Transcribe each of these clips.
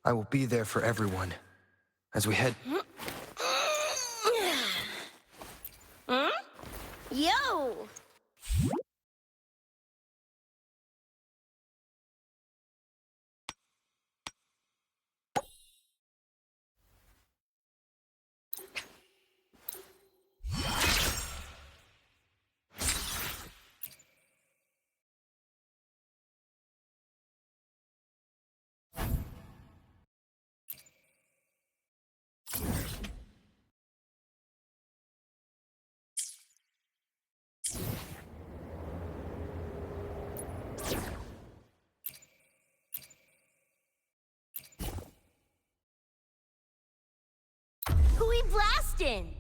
I will be there for everyone as we head... Hmm? Yo! Who we blasting?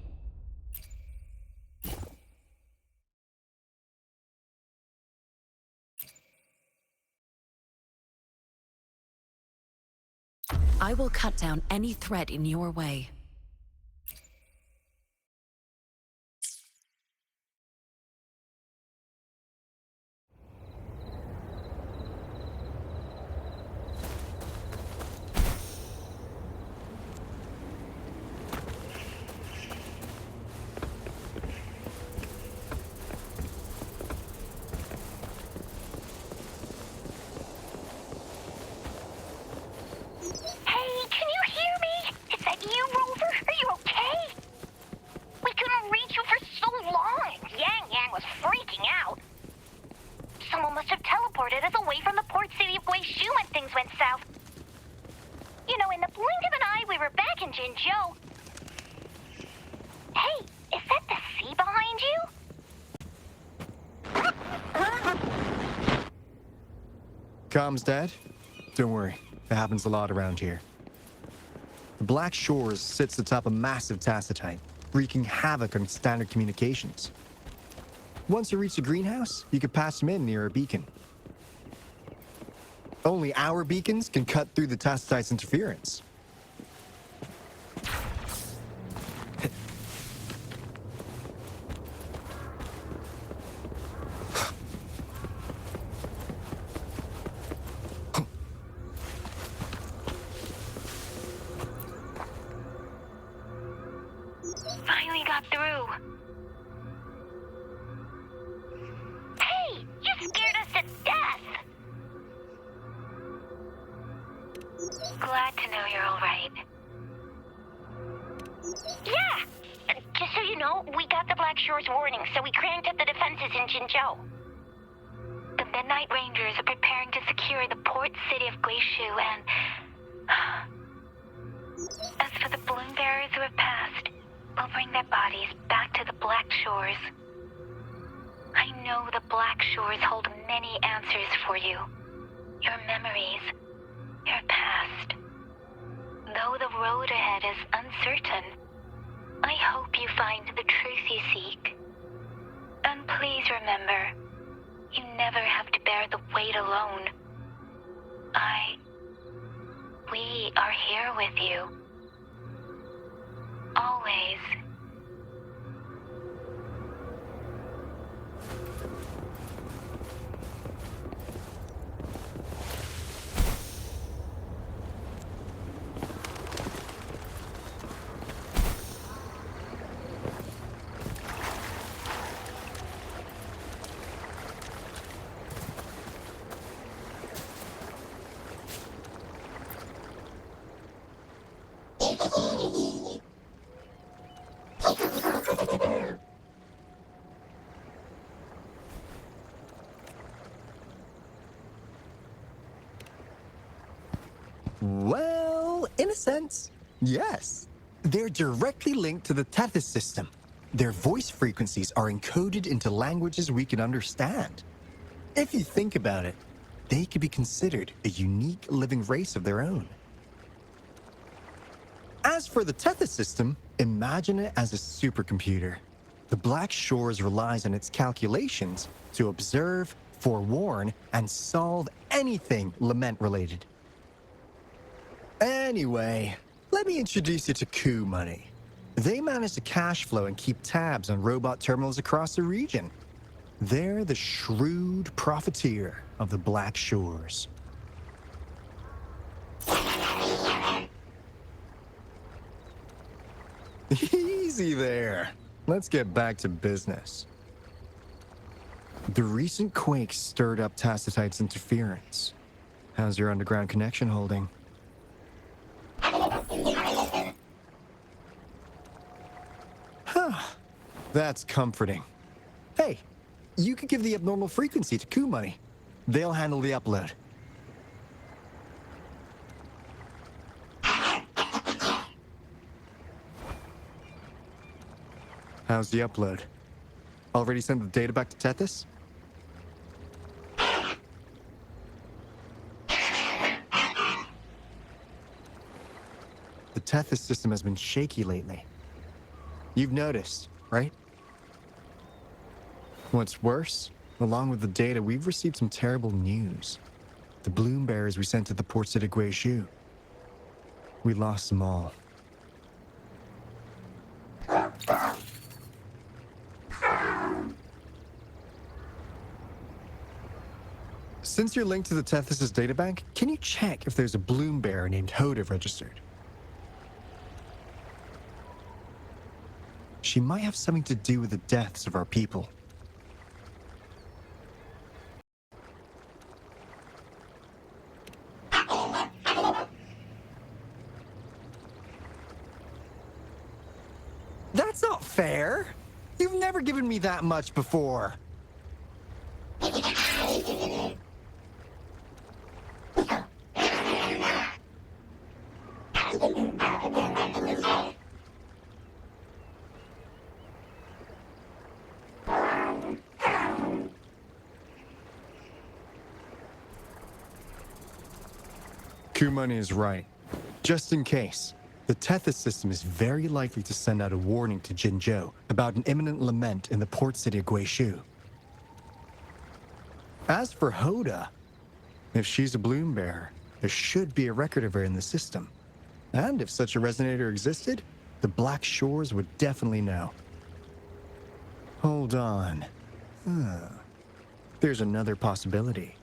I will cut down any threat in your way. Hey, can you hear me? Is that you, Rover? Are you okay? We couldn't reach you for so long. Yang was freaking out. Someone must have teleported us away from the port city of Guizhou when things went south. You know, in the blink of an eye, we were back in Jinzhou. Hey, is that the sea behind you? Comms, Dad? Don't worry, it happens a lot around here. The Black Shores sits atop a massive tacitite, wreaking havoc on standard communications. Once you reach the greenhouse, you can pass them in near a beacon. Only our beacons can cut through the tacitite's interference. Finally got through. Hey, you scared us to death. Glad to know you're all right. Yeah, just so you know, we got the Black Shores warning, so we cranked up the defenses in Jinzhou. The Midnight Rangers are preparing to secure the port city of Guizhou and... As for the balloon bearers who have passed, we'll bring their bodies back to the Black Shores. I know the Black Shores hold many answers for you. Your memories, your past. Though the road ahead is uncertain, I hope you find the truth you seek. And please remember, you never have to bear the weight alone. We are here with you. Always. Well, in a sense, yes. They're directly linked to the Tethys system. Their voice frequencies are encoded into languages we can understand. If you think about it, they could be considered a unique living race of their own. As for the Tethys system, imagine it as a supercomputer. The Black Shores relies on its calculations to observe, forewarn, and solve anything Lament-related. Anyway, let me introduce you to Coup Money. They manage to cash flow and keep tabs on robot terminals across the region. They're the shrewd profiteer of the Black Shores. Easy there. Let's get back to business. The recent quake stirred up Tacitite's interference. How's your underground connection holding? Huh. That's comforting. Hey, you could give the abnormal frequency to Coup Money. They'll handle the upload. How's the upload? Already sent the data back to Tethys? The Tethys system has been shaky lately. You've noticed, right? What's worse, along with the data, we've received some terrible news. The bloom bearers we sent to the port city Guizhou. We lost them all. Since you're linked to the Tethys' databank, can you check if there's a bloom bearer named Hoda registered? She might have something to do with the deaths of our people. That's not fair! You've never given me that much before! Kumani is right. Just in case, the Tethys system is very likely to send out a warning to Jinzhou about an imminent lament in the port city of Guizhou. As for Hoda, if she's a bloom bearer, there should be a record of her in the system. And if such a resonator existed, the Black Shores would definitely know. Hold on. There's another possibility.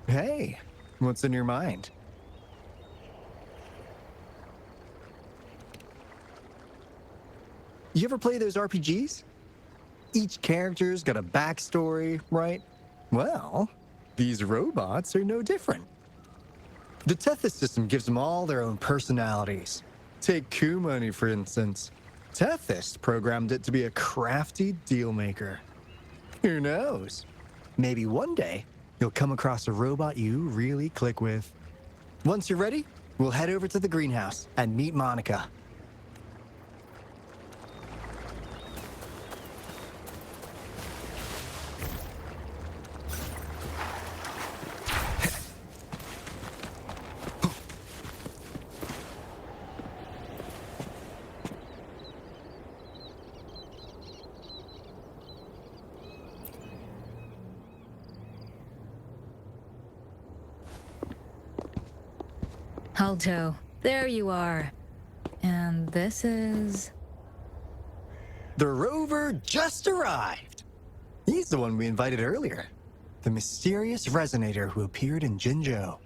Hey, what's in your mind? You ever play those RPGs? Each character's got a backstory, right? Well, these robots are no different. The Tethys system gives them all their own personalities. Take Kumani, for instance. Tethys programmed it to be a crafty dealmaker. Who knows? Maybe one day, you'll come across a robot you really click with. Once you're ready, we'll head over to the greenhouse and meet Monica. Alto, there you are. And this is... The rover just arrived. He's the one we invited earlier. The mysterious resonator who appeared in Jinzhou.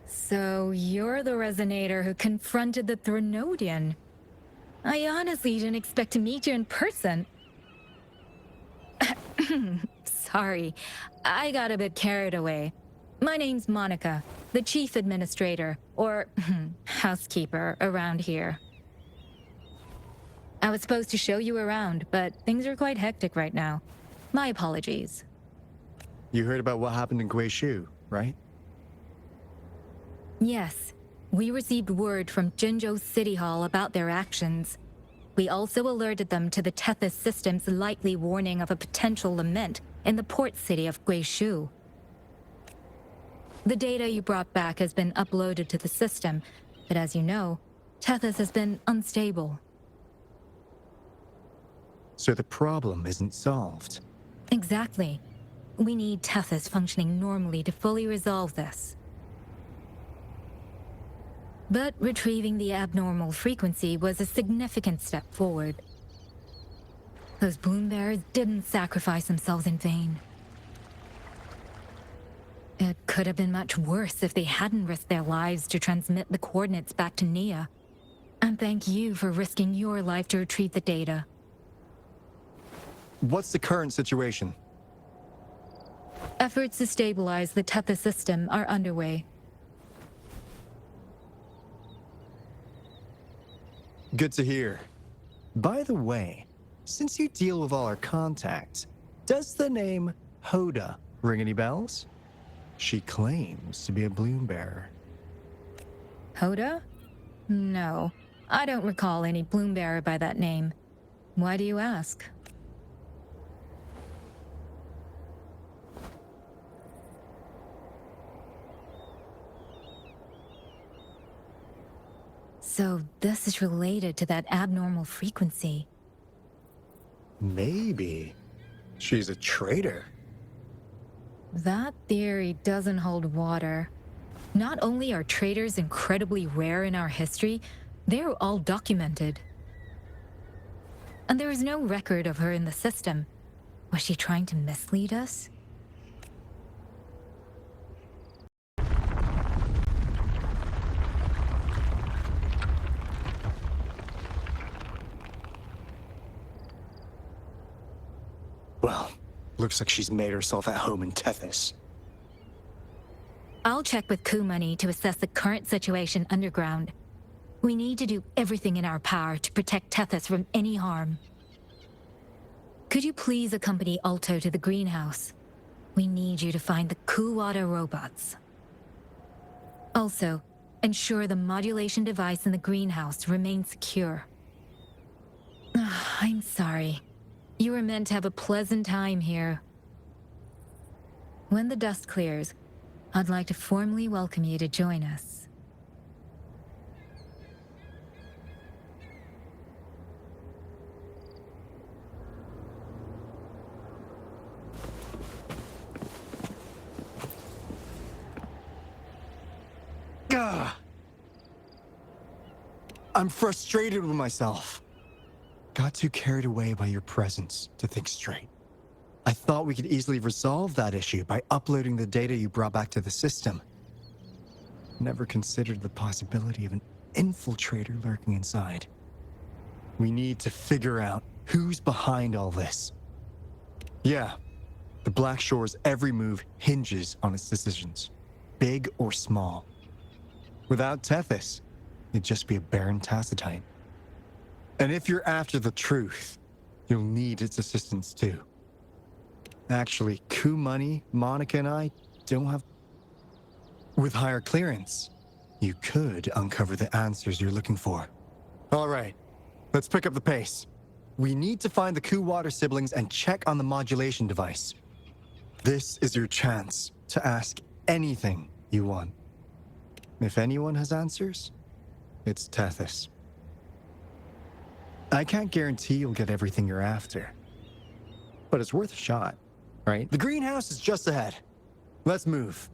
So you're the resonator who confronted the Threnodian. I honestly didn't expect to meet you in person. Sorry, I got a bit carried away. My name's Monica, the chief administrator, or housekeeper around here. I was supposed to show you around, but things are quite hectic right now. My apologies. You heard about what happened in Guizhou, right? Yes, we received word from Jinzhou City Hall about their actions. We also alerted them to the Tethys system's likely warning of a potential lament in the port city of Guizhou. The data you brought back has been uploaded to the system, but as you know, Tethys has been unstable. So the problem isn't solved. Exactly. We need Tethys functioning normally to fully resolve this. But retrieving the abnormal frequency was a significant step forward. Those bloombearers didn't sacrifice themselves in vain. It could have been much worse if they hadn't risked their lives to transmit the coordinates back to Nia. And thank you for risking your life to retrieve the data. What's the current situation? Efforts to stabilize the Tethys system are underway. Good to hear. By the way, since you deal with all our contacts, does the name Hoda ring any bells? She claims to be a bloom bearer. Hoda? No, I don't recall any bloombearer by that name. Why do you ask? So this is related to that abnormal frequency. Maybe. She's a traitor. That theory doesn't hold water. Not only are traitors incredibly rare in our history, they're all documented. And there is no record of her in the system. Was she trying to mislead us? Well, looks like she's made herself at home in Tethys. I'll check with Kumani to assess the current situation underground. We need to do everything in our power to protect Tethys from any harm. Could you please accompany Alto to the greenhouse? We need you to find the Kuwata robots. Also, ensure the modulation device in the greenhouse remains secure. I'm sorry. You were meant to have a pleasant time here. When the dust clears, I'd like to formally welcome you to join us. Gah! I'm frustrated with myself. Got too carried away by your presence to think straight. I thought we could easily resolve that issue by uploading the data you brought back to the system. Never considered the possibility of an infiltrator lurking inside. We need to figure out who's behind all this. Yeah, the Black Shore's every move hinges on its decisions, big or small. Without Tethys, it'd just be a barren Tacitite. And if you're after the truth, you'll need its assistance too. Actually, Kumani, Monica, and I don't have... With higher clearance, you could uncover the answers you're looking for. All right, let's pick up the pace. We need to find the Kuwata siblings and check on the modulation device. This is your chance to ask anything you want. If anyone has answers, it's Tethys. I can't guarantee you'll get everything you're after, but it's worth a shot, right? The greenhouse is just ahead. Let's move.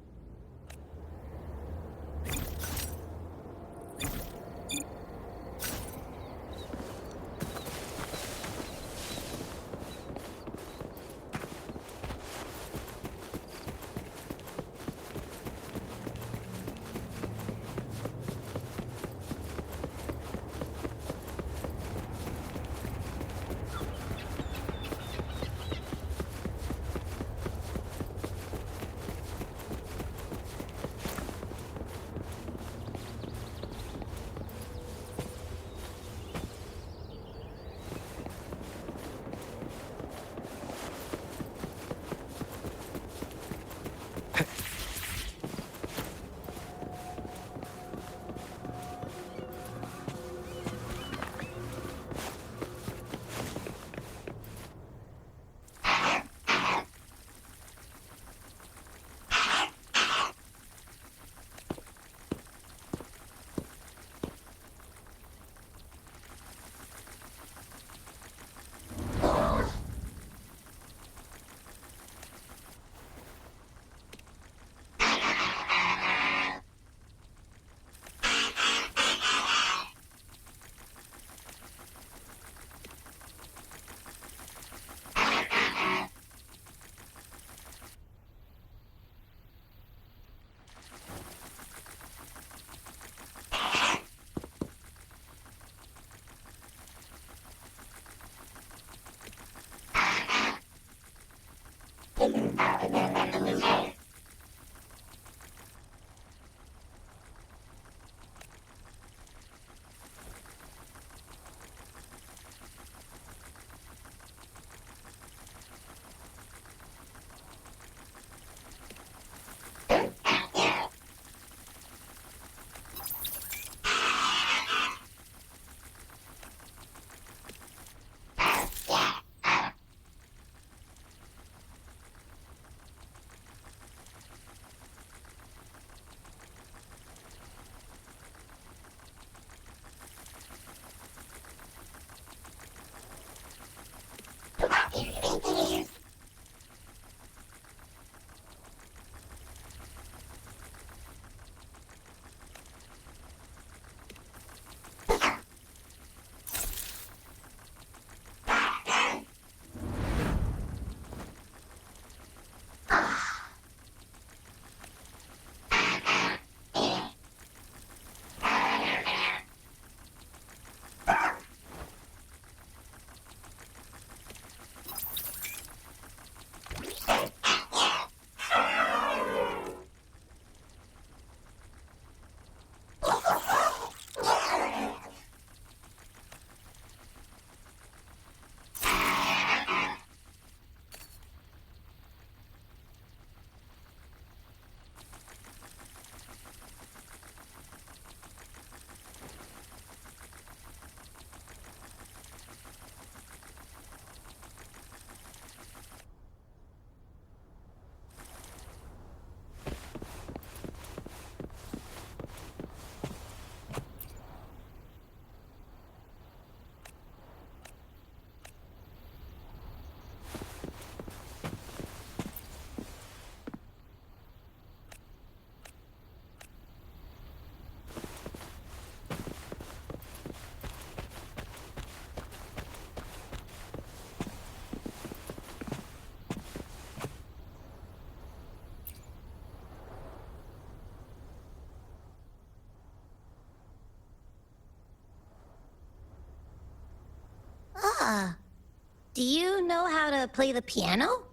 Do you know how to play the piano?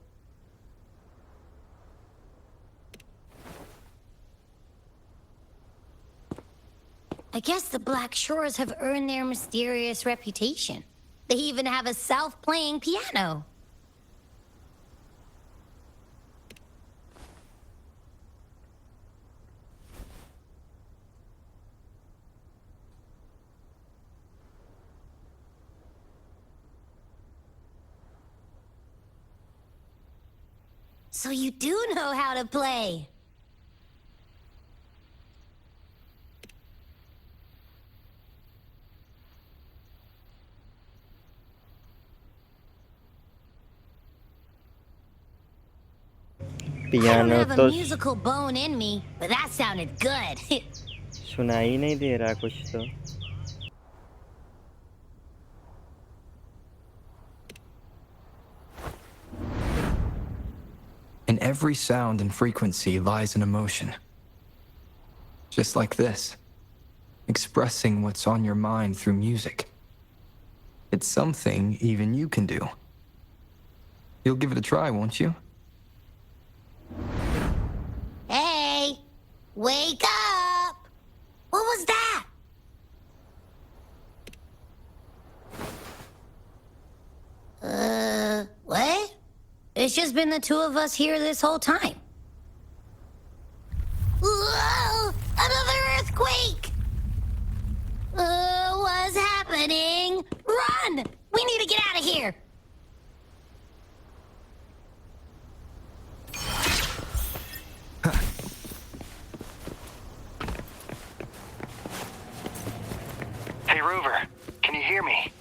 I guess the Black Shores have earned their mysterious reputation. They even have a self-playing piano. So you do know how to play. I don't piano have a तो musical bone in me, but that sounded good. सुनाई नहीं दे रहा कुछ तो। In every sound and frequency lies an emotion. Just like this. Expressing what's on your mind through music. It's something even you can do. You'll give it a try, won't you? Hey! Wake up! What was that? What? It's just been the two of us here this whole time. Whoa! Another earthquake! What's happening? Run! We need to get out of here! Hey, Rover, can you hear me?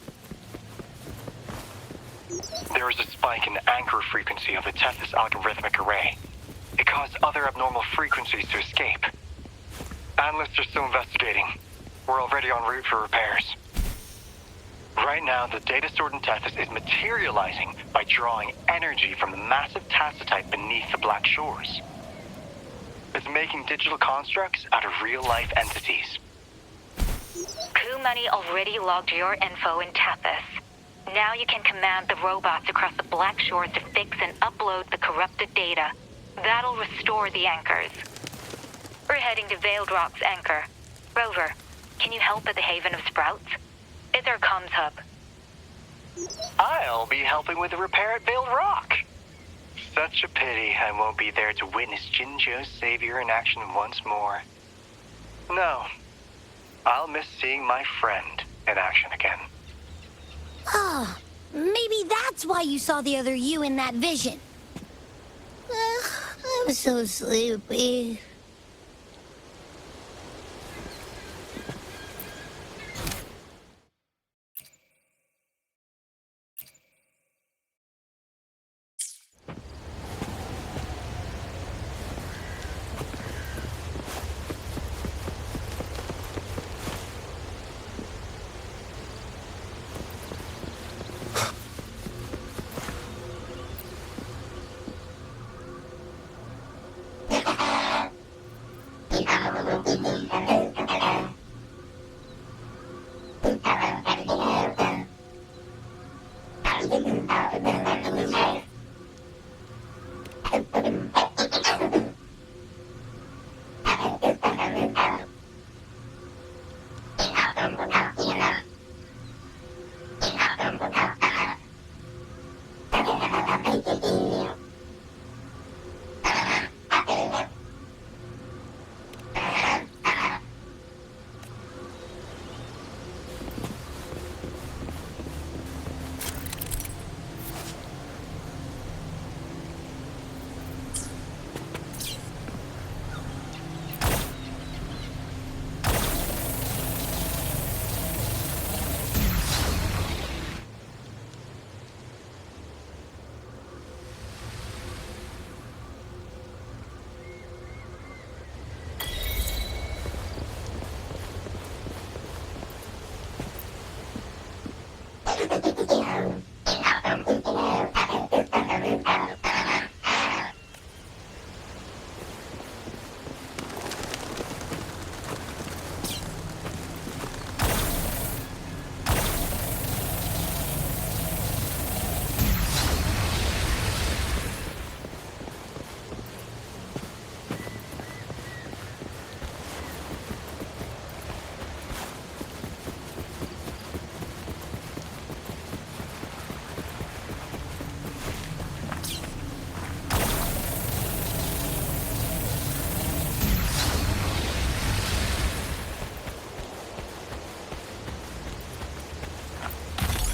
There is a spike in the anchor frequency of the Tethys algorithmic array. It caused other abnormal frequencies to escape. Analysts are still investigating. We're already en route for repairs. Right now, the data stored in Tethys is materializing by drawing energy from the massive tacitite beneath the Black Shores. It's making digital constructs out of real-life entities. Coup Money already logged your info in Tethys. Now you can command the robots across the Black Shores to fix and upload the corrupted data. That'll restore the anchors. We're heading to Veiled Rock's anchor. Rover, can you help at the Haven of Sprouts? It's our comms hub. I'll be helping with the repair at Veiled Rock. Such a pity I won't be there to witness Jinzhou's savior in action once more. No, I'll miss seeing my friend in action again. Oh, maybe that's why you saw the other you in that vision. I'm so sleepy.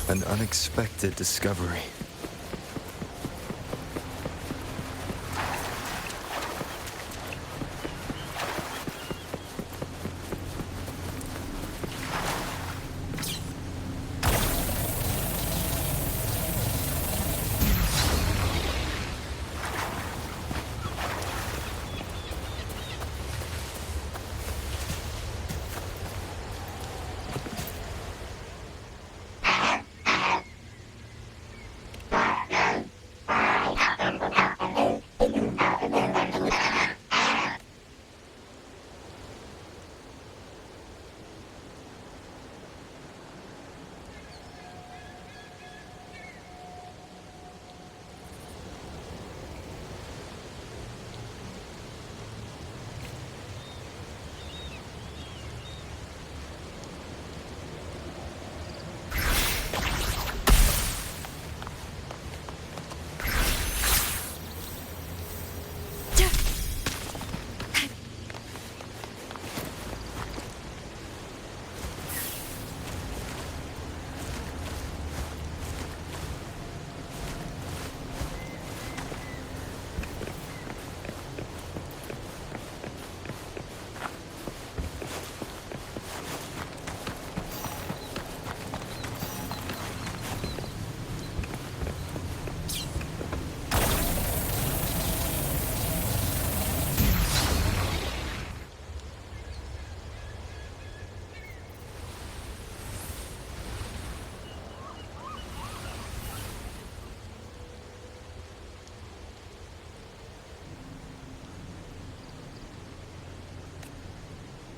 An unexpected discovery.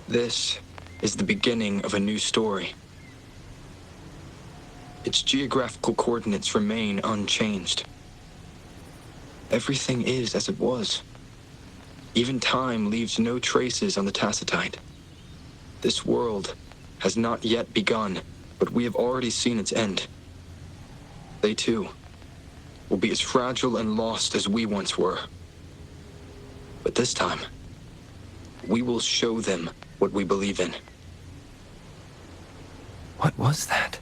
This is the beginning of a new story. its geographical coordinates remain unchanged. Everything is as it was. Even time leaves no traces on the Tacitite. This world has not yet begun, but we have already seen its end. They too will be as fragile and lost as we once were. But this time, we will show them what we believe in. What was that?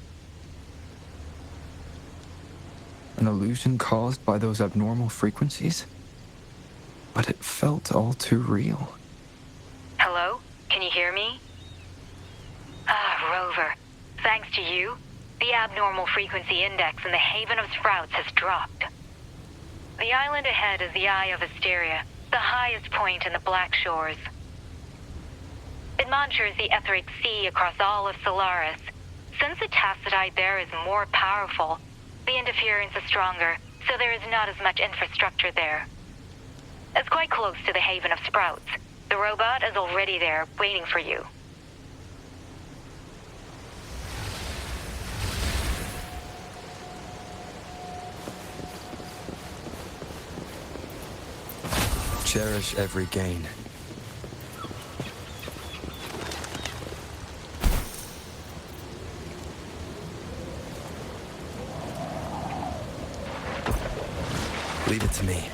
An illusion caused by those abnormal frequencies? But it felt all too real. Hello? Can you hear me? Rover. Thanks to you, the abnormal frequency index in the Haven of Sprouts has dropped. The island ahead is the Eye of Asteria, the highest point in the Black Shores. It monitors the etheric sea across all of Solaris. Since the Tacitite there is more powerful, the interference is stronger, so there is not as much infrastructure there. It's quite close to the Haven of Sprouts. The robot is already there, waiting for you. Cherish every gain. Leave it to me.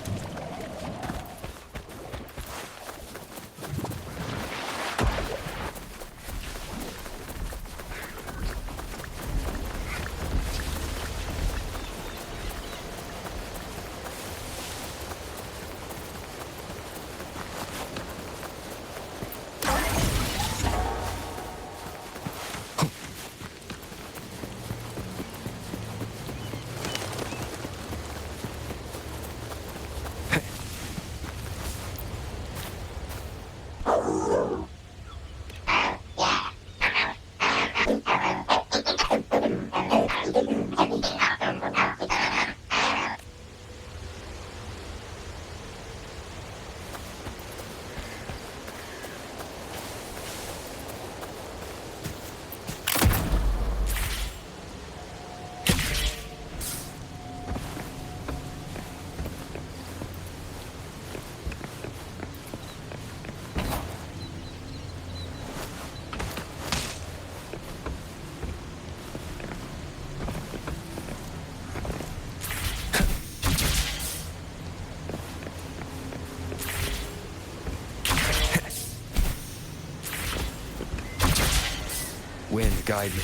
Wind, guide me.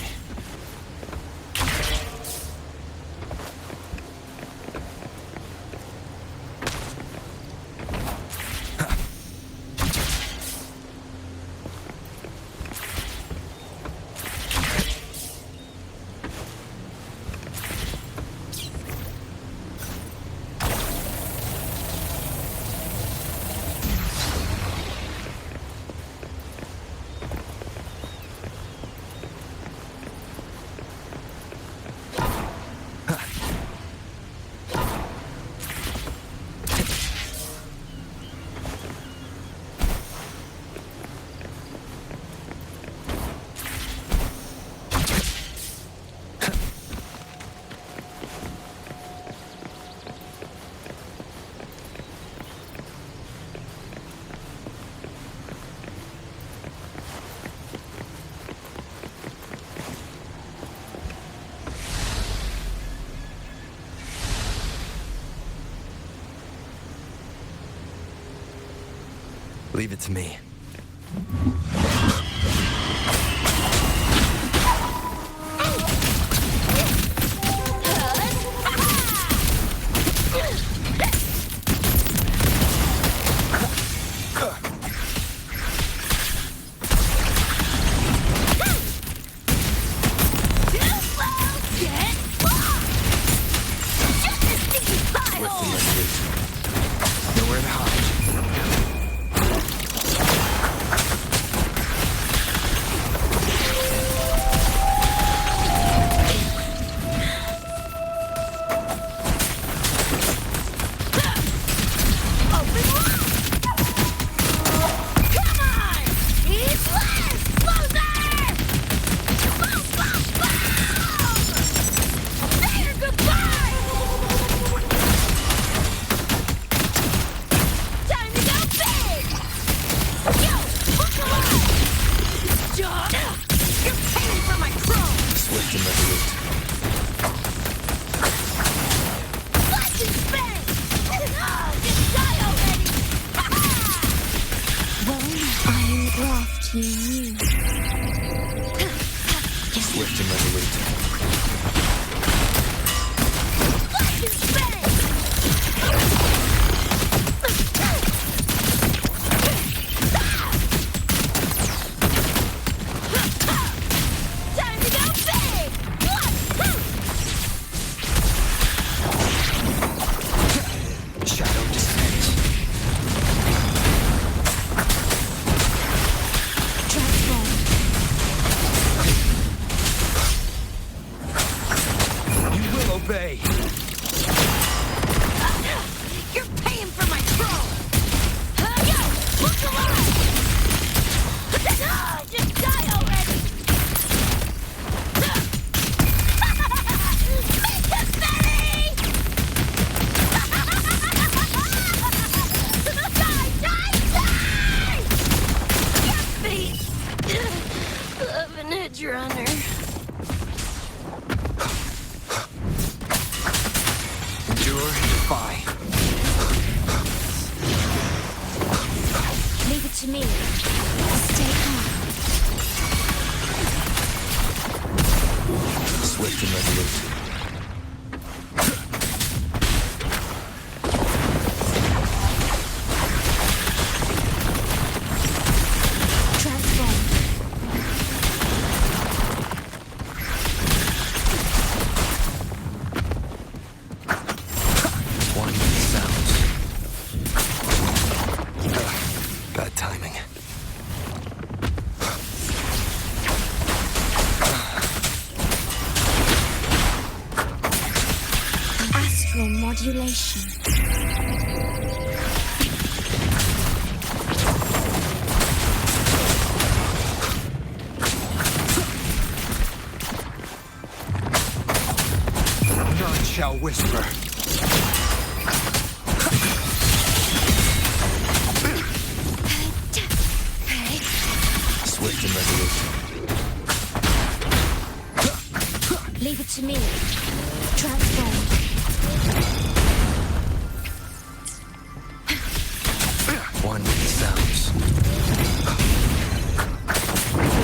Leave it to me. Nowhere to hide. you knew. Swift and resolute. Time to go big! Shadow descends. Transform. You will obey. You're paying for my troll! Yo! Look alive! Just die already! Of an edge runner. Endure and defy. Leave it to me. I'll stay calm. Swift and resolute. Transform. One with the sounds. Bad timing. Astral modulation. None shall whisper. Swift and resolute. Leave it to me. Transform. One with the sounds.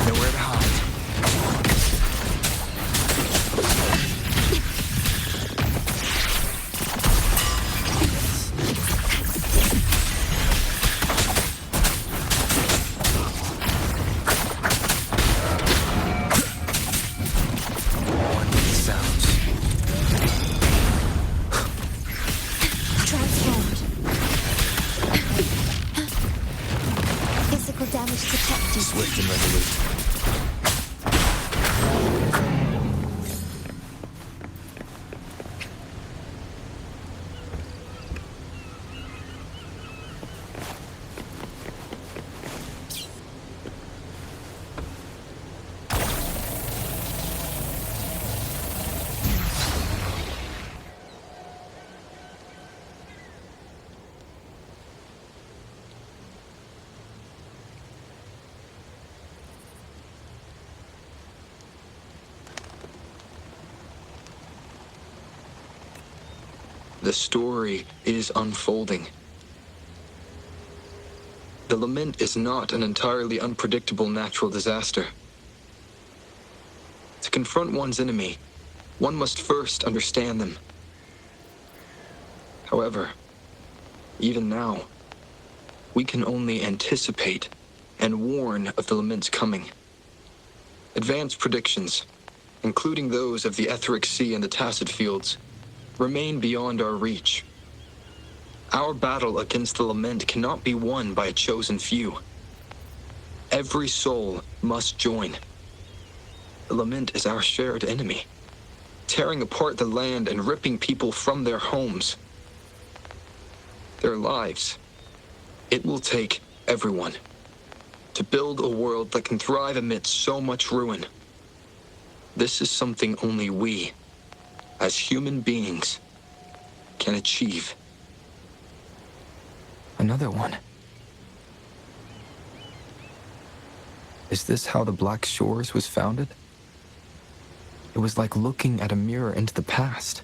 Nowhere to hide. One with the sounds. Transformed. Physical damage detected. Swift and resolute. The story is unfolding. The lament is not an entirely unpredictable natural disaster. To confront one's enemy, one must first understand them. However, even now, we can only anticipate and warn of the lament's coming. Advanced predictions, including those of the Etheric Sea and the Tacit Fields, remain beyond our reach. Our battle against the lament cannot be won by a chosen few. Every soul must join. The lament is our shared enemy, tearing apart the land and ripping people from their homes, their lives. It will take everyone to build a world that can thrive amidst so much ruin. This is something only we, as human beings, can achieve. Another one. Is this how the Black Shores was founded? It was like looking at a mirror into the past.